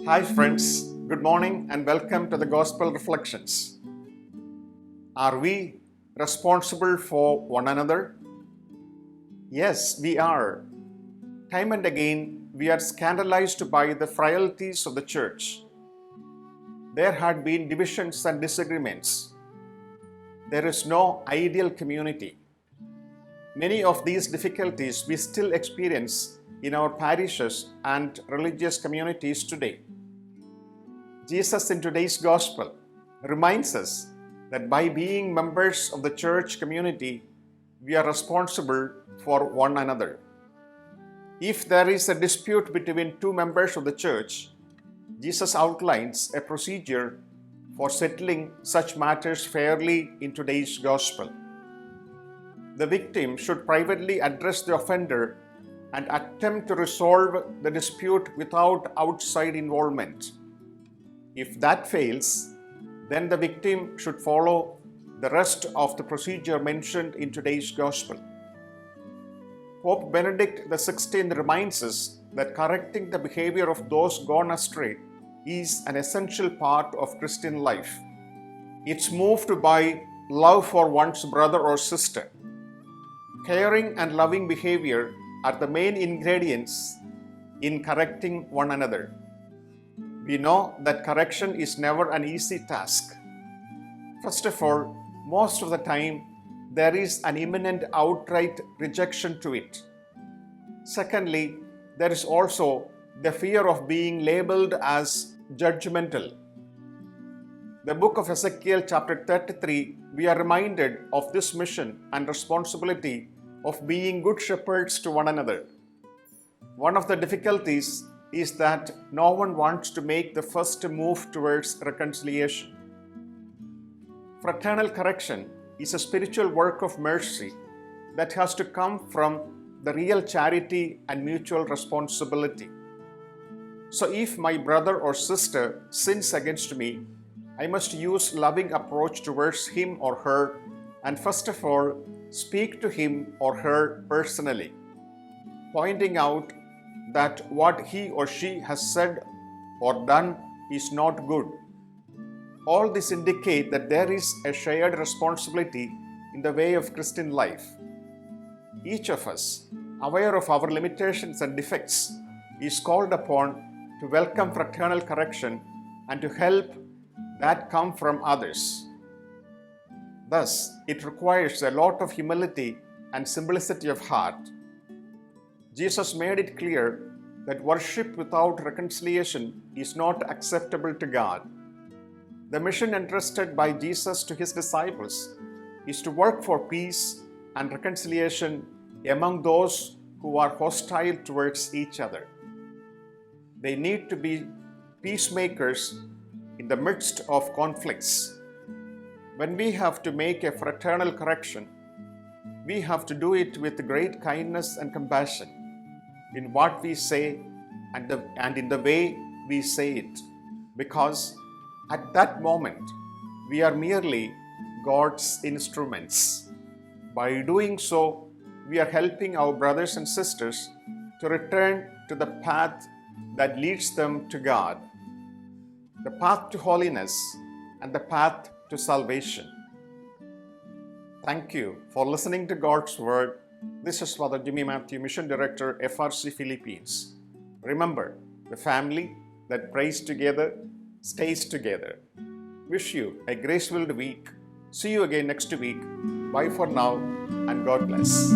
Hi friends, good morning and welcome to the Gospel Reflections. Are we responsible for one another? Yes, we are. Time and again, we are scandalized by the frailties of the church. There had been divisions and disagreements. There is no ideal community. Many of these difficulties we still experience in our parishes and religious communities today. Jesus in today's Gospel reminds us that by being members of the church community, we are responsible for one another. If there is a dispute between two members of the church, Jesus outlines a procedure for settling such matters fairly in today's Gospel. The victim should privately address the offender and attempt to resolve the dispute without outside involvement. If that fails, then the victim should follow the rest of the procedure mentioned in today's Gospel. Pope Benedict XVI reminds us that correcting the behavior of those gone astray is an essential part of Christian life. It's moved by love for one's brother or sister. Caring and loving behavior are the main ingredients in correcting one another. We know that correction is never an easy task. First of all, most of the time, there is an imminent outright rejection to it. Secondly, there is also the fear of being labeled as judgmental. The book of Ezekiel chapter 33, we are reminded of this mission and responsibility of being good shepherds to one another. One of the difficulties is that no one wants to make the first move towards reconciliation. Fraternal correction is a spiritual work of mercy that has to come from the real charity and mutual responsibility. So if my brother or sister sins against me, I must use loving approach towards him or her and first of all speak to him or her personally, pointing out that what he or she has said or done is not good. All this indicate that there is a shared responsibility in the way of Christian life. Each of us, aware of our limitations and defects, is called upon to welcome fraternal correction and to help that come from others. Thus, it requires a lot of humility and simplicity of heart. Jesus made it clear that worship without reconciliation is not acceptable to God. The mission entrusted by Jesus to his disciples is to work for peace and reconciliation among those who are hostile towards each other. They need to be peacemakers in the midst of conflicts. When we have to make a fraternal correction, we have to do it with great kindness and compassion in what we say and in the way we say it, because at that moment we are merely God's instruments. By doing so, we are helping our brothers and sisters to return to the path that leads them to God, the path to holiness and the path to salvation. Thank you for listening to God's Word. This is Father Mathew, Mission Director, FRCPhilippines. Remember, the family that prays together stays together. Wish you a grace-filled week. See you again next week. Bye for now and God bless.